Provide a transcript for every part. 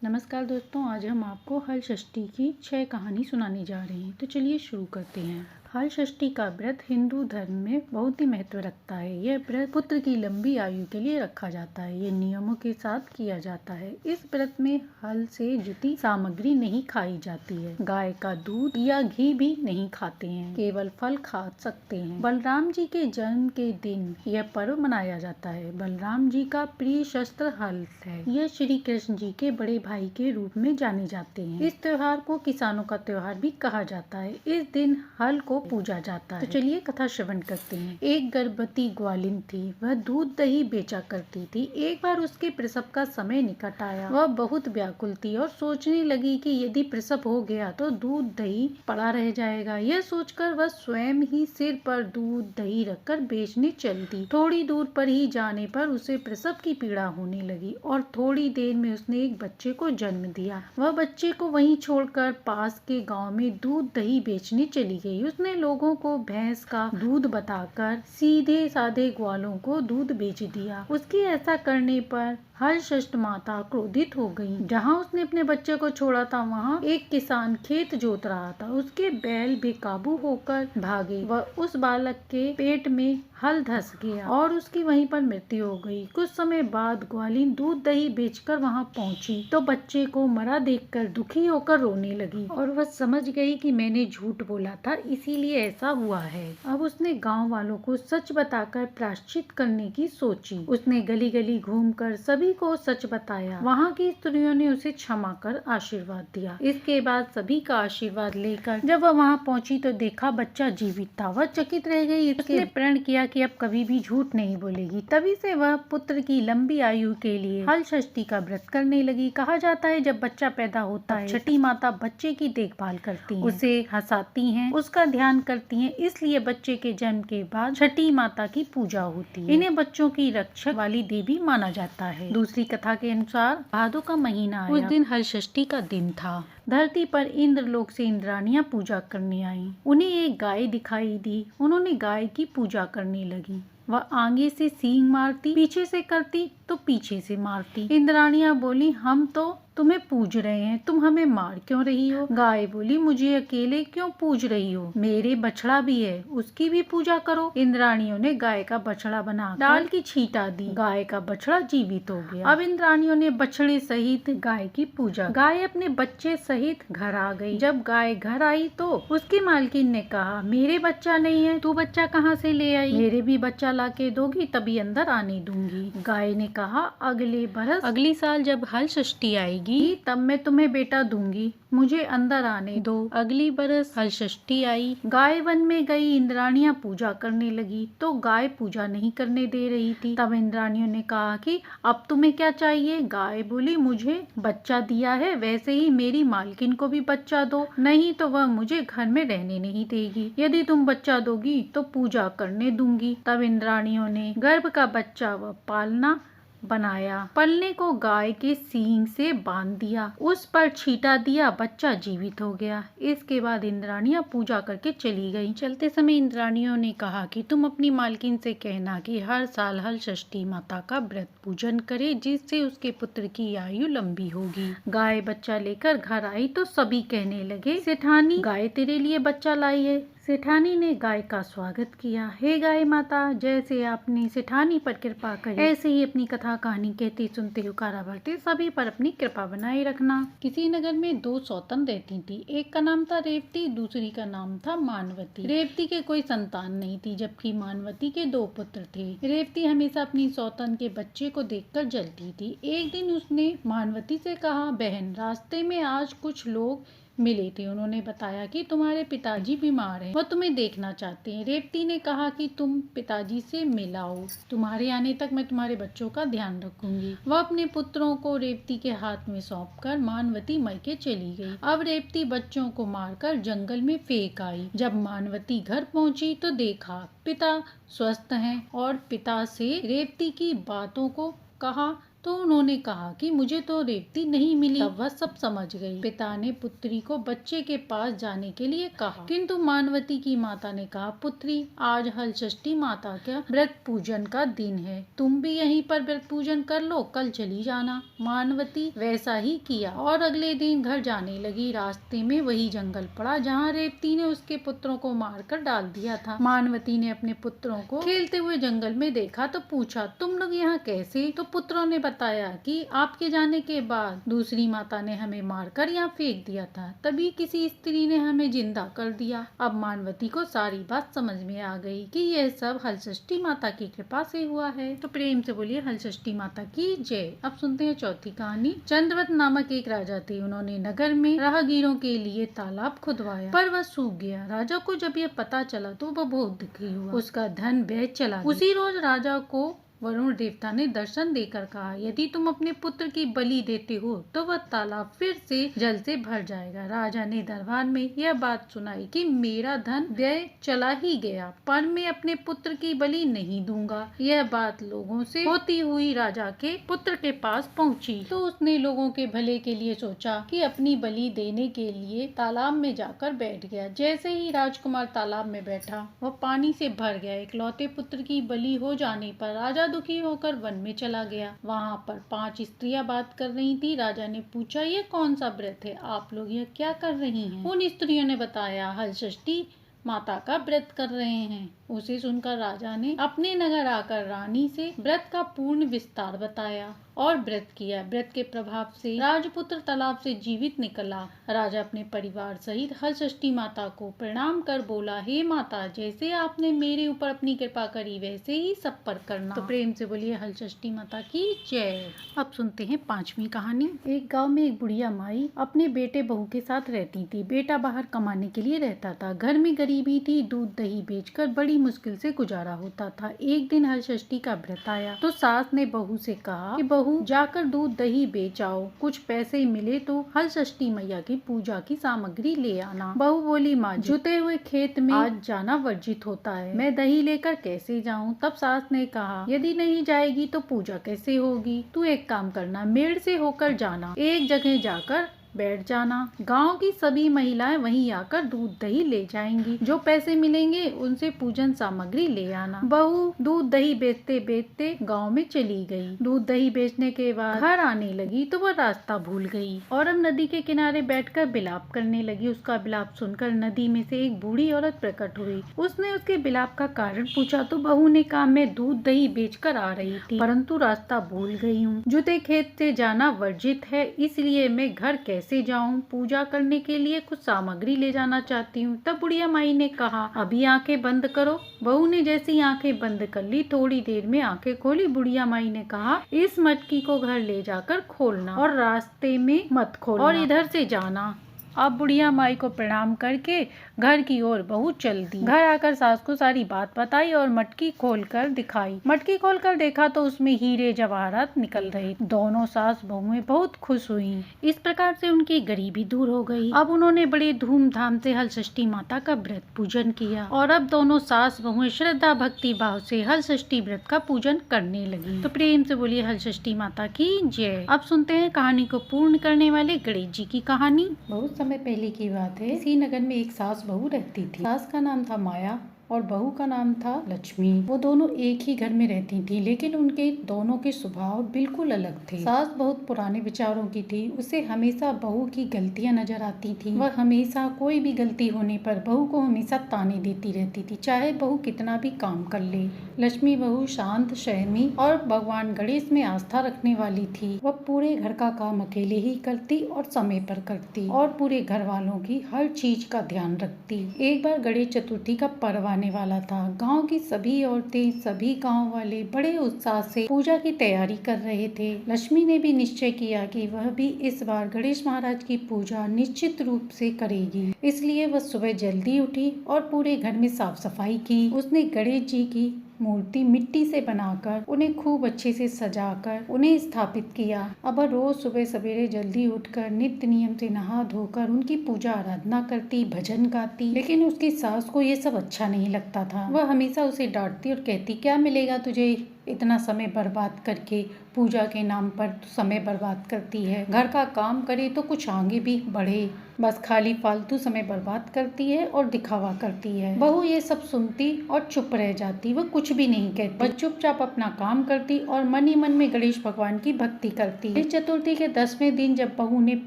नमस्कार दोस्तों, आज हम आपको हल षष्ठी की 6 कहानी सुनाने जा रहे हैं। तो चलिए शुरू करते हैं। हल षष्ठी का व्रत हिंदू धर्म में बहुत ही महत्व रखता है। यह व्रत पुत्र की लंबी आयु के लिए रखा जाता है। ये नियमों के साथ किया जाता है। इस व्रत में हल से जुटी सामग्री नहीं खाई जाती है। गाय का दूध या घी भी नहीं खाते हैं, केवल फल खा सकते हैं। बलराम जी के जन्म के दिन यह पर्व मनाया जाता है। बलराम जी का प्रिय शस्त्र हल है। यह श्री कृष्ण जी के बड़े भाई के रूप में जाने जाते हैं। इस त्योहार को किसानों का त्योहार भी कहा जाता है। इस दिन हल को पूजा जाता है। तो चलिए कथा श्रवण करते हैं। एक गर्भवती ग्वालिन थी। वह दूध दही बेचा करती थी। एक बार उसके प्रसव का समय निकट आया। वह बहुत व्याकुल थी और सोचने लगी कि यदि प्रसव हो गया तो दूध दही पड़ा रह जाएगा। यह सोचकर वह स्वयं ही सिर पर दूध दही रखकर बेचने चल दी। थोड़ी दूर पर ही जाने पर उसे प्रसव की पीड़ा होने लगी और थोड़ी देर में उसने एक बच्चे को जन्म दिया। वह बच्चे को वहीं छोड़कर पास के गांव में दूध दही बेचने चली गई। उसने लोगों को भैंस का दूध बताकर सीधे साधे ग्वालों को दूध बेच दिया। उसके ऐसा करने पर हलषष्ठ माता क्रोधित हो गई। जहाँ उसने अपने बच्चे को छोड़ा था वहाँ एक किसान खेत जोत रहा था। उसके बैल बेकाबू होकर भागे। वह उस बालक के पेट में हल धस गया और उसकी वहीं पर मृत्यु हो गई। कुछ समय बाद ग्वालिन दूध दही बेचकर वहाँ पहुँची तो बच्चे को मरा देखकर दुखी होकर रोने लगी और वह समझ गई कि मैंने झूठ बोला था, इसीलिए ऐसा हुआ है। अब उसने गांव वालों को सच बताकर प्रायश्चित करने की सोची। उसने गली गली घूमकर सभी को सच बताया। वहाँ की स्त्रियों ने उसे क्षमा कर आशीर्वाद दिया। इसके बाद सभी का आशीर्वाद लेकर जब वह वहाँ पहुँची तो देखा बच्चा जीवित था। वह चकित रह गई। उसने प्रण किया कि अब कभी भी झूठ नहीं बोलेगी। तभी से वह पुत्र की लंबी आयु के लिए हल षष्ठी का व्रत करने लगी। कहा जाता है जब बच्चा पैदा होता है छठी माता बच्चे की देखभाल करती है, उसे हंसाती है, उसका ध्यान करती है। इसलिए बच्चे के जन्म के बाद छठी माता की पूजा होती है। इन्हें बच्चों की रक्षक वाली देवी माना जाता है। दूसरी कथा के अनुसार भादों का महीना आया। उस दिन हल षष्ठी का दिन था। धरती पर इंद्रलोक से इंद्राणियां पूजा करने आईं। उन्हें एक गाय दिखाई दी। उन्होंने गाय की पूजा करने लगी। वह आगे से सींग मारती, पीछे से करती तो पीछे से मारती। इंद्राणियां बोली, हम तो तुम्हें पूज रहे हैं, तुम हमें मार क्यों रही हो? गाय बोली, मुझे अकेले क्यों पूज रही हो? मेरे बछड़ा भी है, उसकी भी पूजा करो। इंद्राणियों ने गाय का बछड़ा बना डाल की छींटा दी। गाय का बछड़ा जीवित हो गया। अब इंद्राणियों ने बछड़े सहित गाय की पूजा। गाय अपने बच्चे सहित घर आ गई। जब गाय घर आई तो उसकी मालकिन ने कहा, मेरे बच्चा नहीं है, तू बच्चा कहाँ से ले आई? मेरे भी बच्चा लाके दोगी तभी अंदर आने दूंगी। गाय ने कहा, अगले बरस अगली साल जब हल षष्ठी आएगी तब मैं तुम्हें बेटा दूंगी, मुझे अंदर आने दो। अगली बरस हल षष्ठी आई। गाय वन में गई। इंद्राणियां पूजा करने लगी तो गाय पूजा नहीं करने दे रही थी। तब इंद्राणियों ने कहा कि अब तुम्हें क्या चाहिए? गाय बोली, मुझे बच्चा दिया है, वैसे ही मेरी मालकिन को भी बच्चा दो, नहीं तो वह मुझे घर में रहने नहीं देगी। यदि तुम बच्चा दोगी तो पूजा करने दूंगी। तब इंद्राणियों ने गर्भ का बच्चा व पालना बनाया। पलने को गाय के सींग से बांध दिया, उस पर छींटा दिया, बच्चा जीवित हो गया। इसके बाद इंद्राणियां पूजा करके चली गईं। चलते समय इंद्राणियों ने कहा कि तुम अपनी मालकिन से कहना कि हर साल हल षष्ठी माता का व्रत पूजन करे, जिससे उसके पुत्र की आयु लंबी होगी। गाय बच्चा लेकर घर आई तो सभी कहने लगे, सेठानी गाय तेरे लिए बच्चा लाई है। सेठानी ने गाय का स्वागत किया। हे गाय माता, जैसे आपने सेठानी पर कृपा करी, ऐसे ही अपनी कथा कहानी कहते सुनते हुकारा भरते सभी पर अपनी कृपा बनाए रखना। किसी नगर में 2 सौतन रहती थी। एक का नाम था रेवती, दूसरी का नाम था मानवती। रेवती के कोई संतान नहीं थी, जबकि मानवती के 2 पुत्र थे। रेवती हमेशा अपनी सौतन के बच्चे को देखकर जलती थी। एक दिन उसने मानवती से कहा, बहन, रास्ते में आज कुछ लोग मिले थे। उन्होंने बताया कि तुम्हारे पिताजी बीमार हैं, वह तुम्हें देखना चाहते हैं। रेवती ने कहा कि तुम पिताजी से मिलाओ, तुम्हारे आने तक मैं तुम्हारे बच्चों का ध्यान रखूंगी। वह अपने पुत्रों को रेवती के हाथ में सौंपकर मानवती मायके चली गई। अब रेवती बच्चों को मारकर जंगल में फेंक आई। जब मानवती घर पहुंची तो देखा पिता स्वस्थ हैं और पिता से रेवती की बातों को कहा तो उन्होंने कहा कि मुझे तो रेवती नहीं मिली। तब वह सब समझ गई। पिता ने पुत्री को बच्चे के पास जाने के लिए कहा, किंतु मानवती की माता ने कहा, पुत्री, आज हलषष्ठी माता का व्रत पूजन का दिन है, तुम भी यहीं पर व्रत पूजन कर लो, कल चली जाना। मानवती वैसा ही किया और अगले दिन घर जाने लगी। रास्ते में वही जंगल पड़ा जहाँ रेवती ने उसके पुत्रों को मारकर डाल दिया था। मानवती ने अपने पुत्रों को खेलते हुए जंगल में देखा तो पूछा, तुम लोग यहाँ कैसे? तो पुत्रों ने बताया कि आपके जाने के बाद दूसरी माता ने हमें मारकर यहाँ फेंक दिया था, तभी किसी स्त्री ने हमें जिंदा कर दिया। अब मानवती को सारी बात समझ में आ गई कि यह सब हलषष्ठी माता की कृपा से हुआ है। तो प्रेम से बोलिए हलषष्ठी माता की जय। अब सुनते हैं चौथी कहानी। चंद्रवत नामक एक राजा थे। उन्होंने नगर में राहगीरों के लिए तालाब खुदवाया, पर वह सूख गया। राजा को जब यह पता चला तो वह बहुत दुखी हुआ। उसका धन व्यय चला। उसी रोज राजा को वरुण देवता ने दर्शन देकर कहा, यदि तुम अपने पुत्र की बलि देते हो तो वह तालाब फिर से जल से भर जाएगा। राजा ने दरबार में यह बात सुनाई कि मेरा धन व्यय चला ही गया, पर मैं अपने पुत्र की बलि नहीं दूंगा। यह बात लोगों से होती हुई राजा के पुत्र के पास पहुंची, तो उसने लोगों के भले के लिए सोचा कि अपनी बलि देने के लिए तालाब में जाकर बैठ गया। जैसे ही राजकुमार तालाब में बैठा, वह पानी से भर गया। इकलौते पुत्र की बलि हो जाने पर राजा दुखी होकर वन में चला गया। वहाँ पर 5 स्त्रियां बात कर रही थी। राजा ने पूछा, ये कौन सा व्रत है? आप लोग यह क्या कर रही हैं? उन स्त्रियों ने बताया, हलषष्ठी माता का व्रत कर रहे हैं। उसे सुनकर राजा ने अपने नगर आकर रानी से व्रत का पूर्ण विस्तार बताया और व्रत किया। व्रत के प्रभाव से राजपुत्र तालाब से जीवित निकला। राजा अपने परिवार सहित हलषष्ठी माता को प्रणाम कर बोला, हे माता, जैसे आपने मेरे ऊपर अपनी कृपा करी वैसे ही सब पर करना। तो प्रेम से बोलिए हलषष्ठी माता की जय। अब सुनते हैं 5वीं कहानी। एक गांव में एक बुढ़िया माई अपने बेटे बहू के साथ रहती थी। बेटा बाहर कमाने के लिए रहता था। घर में गरीबी थी। दूध दही बेचकर बड़ी मुश्किल से गुजारा होता था। एक दिन हलषष्ठी का व्रत आया तो सास ने बहू से कहा कि बहू, जाकर दूध दही बेच आओ, कुछ पैसे मिले तो हलषष्ठी मैया की पूजा की सामग्री ले आना। बहू बोली, माँ, जुते हुए खेत में आज जाना वर्जित होता है, मैं दही लेकर कैसे जाऊँ? तब सास ने कहा, यदि नहीं जाएगी तो पूजा कैसे होगी? तू एक काम करना, मेड़ से होकर जाना, एक जगह जाकर बैठ जाना। गांव की सभी महिलाएं वहीं आकर दूध दही ले जाएंगी। जो पैसे मिलेंगे उनसे पूजन सामग्री ले आना। बहू दूध दही बेचते बेचते गांव में चली गई। दूध दही बेचने के बाद घर आने लगी तो वह रास्ता भूल गई और अब नदी के किनारे बैठकर बिलाप करने लगी। उसका बिलाप सुनकर नदी में से एक बूढ़ी औरत प्रकट हुई। उसने उसके बिलाप का कारण पूछा तो बहू ने कहा, मैं दूध दही बेचकर आ रही थी, परंतु रास्ता भूल गई हूँ। जुते खेत से जाना वर्जित है, इसलिए मैं घर कैसे जाऊं? पूजा करने के लिए कुछ सामग्री ले जाना चाहती हूँ। तब बुढ़िया माई ने कहा, अभी आंखें बंद करो। बहू ने जैसी आंखें बंद कर ली, थोड़ी देर में आंखें खोली। बुढ़िया माई ने कहा, इस मटकी को घर ले जाकर खोलना और रास्ते में मत खोलना और इधर से जाना। अब बुढ़िया माई को प्रणाम करके घर की ओर बहू चल दी। घर आकर सास को सारी बात बताई और मटकी खोलकर दिखाई। मटकी खोलकर देखा तो उसमें हीरे जवाहरात निकल रहे। दोनों सास बहुएं बहुत खुश हुई। इस प्रकार से उनकी गरीबी दूर हो गई। अब उन्होंने बड़े धूमधाम से हलषष्ठी माता का व्रत पूजन किया और अब दोनों सास बहुएं श्रद्धा भक्ति भाव से हलषष्ठी व्रत का पूजन करने लगी। तो प्रेम से बोलिए हलषष्ठी माता की जय। अब सुनते हैं कहानी को पूर्ण करने वाले गणेश जी की कहानी। बहुत समय पहले की बात है। इसी नगर में एक सास बहू रहती थी। सास का नाम था माया और बहू का नाम था लक्ष्मी। वो दोनों एक ही घर में रहती थी, लेकिन उनके दोनों के स्वभाव बिल्कुल अलग थे। सास बहुत पुराने विचारों की थी। उसे हमेशा बहू की गलतियां नजर आती थी। वह हमेशा कोई भी गलती होने पर बहू को हमेशा ताने देती रहती थी, चाहे बहू कितना भी काम कर ले। लक्ष्मी बहू शांत, संयमी और भगवान गणेश में आस्था रखने वाली थी। वह पूरे घर का काम अकेले ही करती और समय पर करती और पूरे घर वालों की हर चीज का ध्यान रखती। एक बार गणेश चतुर्थी का पर्व आने वाला था। गांव की सभी औरतें, सभी गांव वाले बड़े उत्साह से पूजा की तैयारी कर रहे थे। लक्ष्मी ने भी निश्चय किया कि वह भी इस बार गणेश महाराज की पूजा निश्चित रूप से करेगी। इसलिए वह सुबह जल्दी उठी और पूरे घर में साफ सफाई की। उसने गणेश जी की मूर्ति मिट्टी से बनाकर उन्हें खूब अच्छे से सजाकर उन्हें स्थापित किया। अब रोज सुबह सवेरे जल्दी उठकर नित्य नियम से नहा धोकर उनकी पूजा आराधना करती, भजन गाती। लेकिन उसकी सास को ये सब अच्छा नहीं लगता था। वह हमेशा उसे डांटती और कहती, क्या मिलेगा तुझे इतना समय बर्बाद करके पूजा के नाम पर समय बर्बाद करती है। घर का काम करे तो कुछ आगे भी बढ़े, बस खाली फालतू समय बर्बाद करती है और दिखावा करती है। बहू ये सब सुनती और चुप रह जाती, वह कुछ भी नहीं कहती, वह चुपचाप अपना काम करती और मन ही मन में गणेश भगवान की भक्ति करती। गणेश चतुर्थी के 10वें दिन जब बहू ने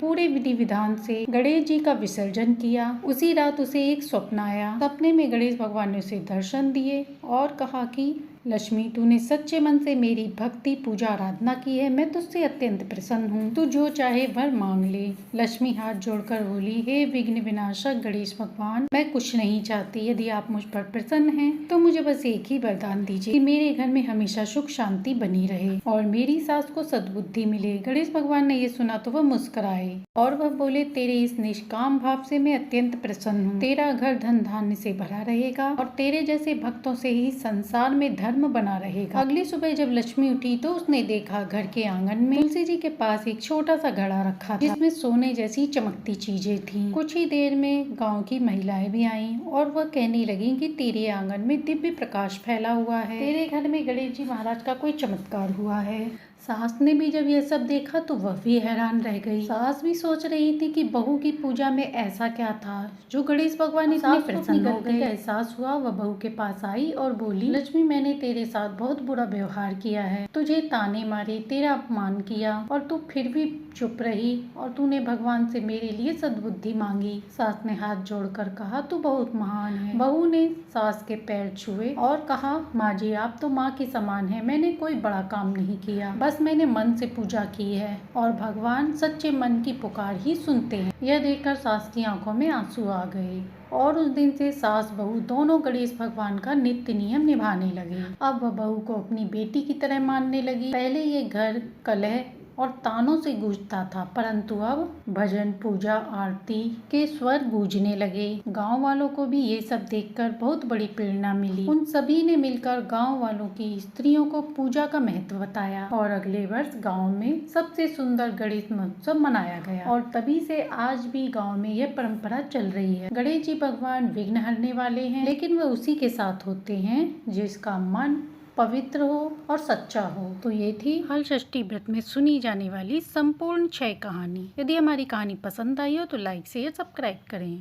पूरे विधि विधान से गणेश जी का विसर्जन किया, उसी रात उसे एक स्वप्न आया। सपने में गणेश भगवान ने उसे दर्शन दिए और कहा कि लक्ष्मी, तूने सच्चे मन से मेरी भक्ति पूजा आराधना की है, मैं तुझसे अत्यंत प्रसन्न हूँ, तू जो चाहे वर मांग ले। लक्ष्मी हाथ जोड़कर बोली, हे विघ्न विनाशक गणेश भगवान, मैं कुछ नहीं चाहती, यदि आप मुझ पर प्रसन्न हैं तो मुझे बस एक ही वरदान दीजिए कि मेरे घर में हमेशा सुख शांति बनी रहे और मेरी सास को सद्बुद्धि मिले। गणेश भगवान ने ये सुना तो वह मुस्कुराए और वह बोले, तेरे इस निष्काम भाव से मैं अत्यंत प्रसन्न हूँ, तेरा घर धन धान्य से भरा रहेगा और तेरे जैसे भक्तों से ही संसार में धर्म बना रहेगा। अगली सुबह जब लक्ष्मी उठी तो उसने देखा घर के आंगन में तुलसी जी के पास एक छोटा सा घड़ा रखा था, जिसमें सोने जैसी चमकती चीजें थीं। कुछ ही देर में गांव की महिलाएं भी आईं और वह कहने लगी कि तेरे आंगन में दिव्य प्रकाश फैला हुआ है, तेरे घर में गणेश जी महाराज का कोई चमत्कार हुआ है। सास ने भी जब यह सब देखा तो वह भी हैरान रह गई। सास भी सोच रही थी कि बहू की पूजा में ऐसा क्या था जो गणेश भगवान इतने प्रसन्न हो गए। एहसास हुआ, वह बहू के पास आई और बोली, लक्ष्मी, मैंने तेरे साथ बहुत बुरा व्यवहार किया है, तुझे ताने मारे, तेरा अपमान किया और तू फिर भी चुप रही और तूने भगवान से मेरे लिए सद्बुद्धि मांगी। सास ने हाथ जोड़कर कहा, तू बहुत महान है। बहू ने सास के पैर छुए और कहा, माँ जी, आप तो माँ के समान है, मैंने कोई बड़ा काम नहीं किया, बस मैंने मन से पूजा की है और भगवान सच्चे मन की पुकार ही सुनते हैं। यह देखकर सास की आंखों में आंसू आ गए और उस दिन से सास बहू दोनों गणेश भगवान का नित्य नियम निभाने लगे। अब वह बहू को अपनी बेटी की तरह मानने लगी। पहले ये घर कलह और तानों से गूंजता था, परंतु अब भजन, पूजा, आरती के स्वर गूंजने लगे। गांव वालों को भी ये सब देखकर बहुत बड़ी प्रेरणा मिली। उन सभी ने मिलकर गांव वालों की स्त्रियों को पूजा का महत्व बताया और अगले वर्ष गांव में सबसे सुंदर गणेश महोत्सव मनाया गया और तभी से आज भी गांव में यह परंपरा चल रही है। गणेश जी भगवान विघ्न हरने वाले हैं, लेकिन वह उसी के साथ होते हैं जिसका मन पवित्र हो और सच्चा हो। तो ये थी हल षष्ठी व्रत में सुनी जाने वाली संपूर्ण 6 कहानी। यदि हमारी कहानी पसंद आई हो तो लाइक शेयर सब्सक्राइब करें।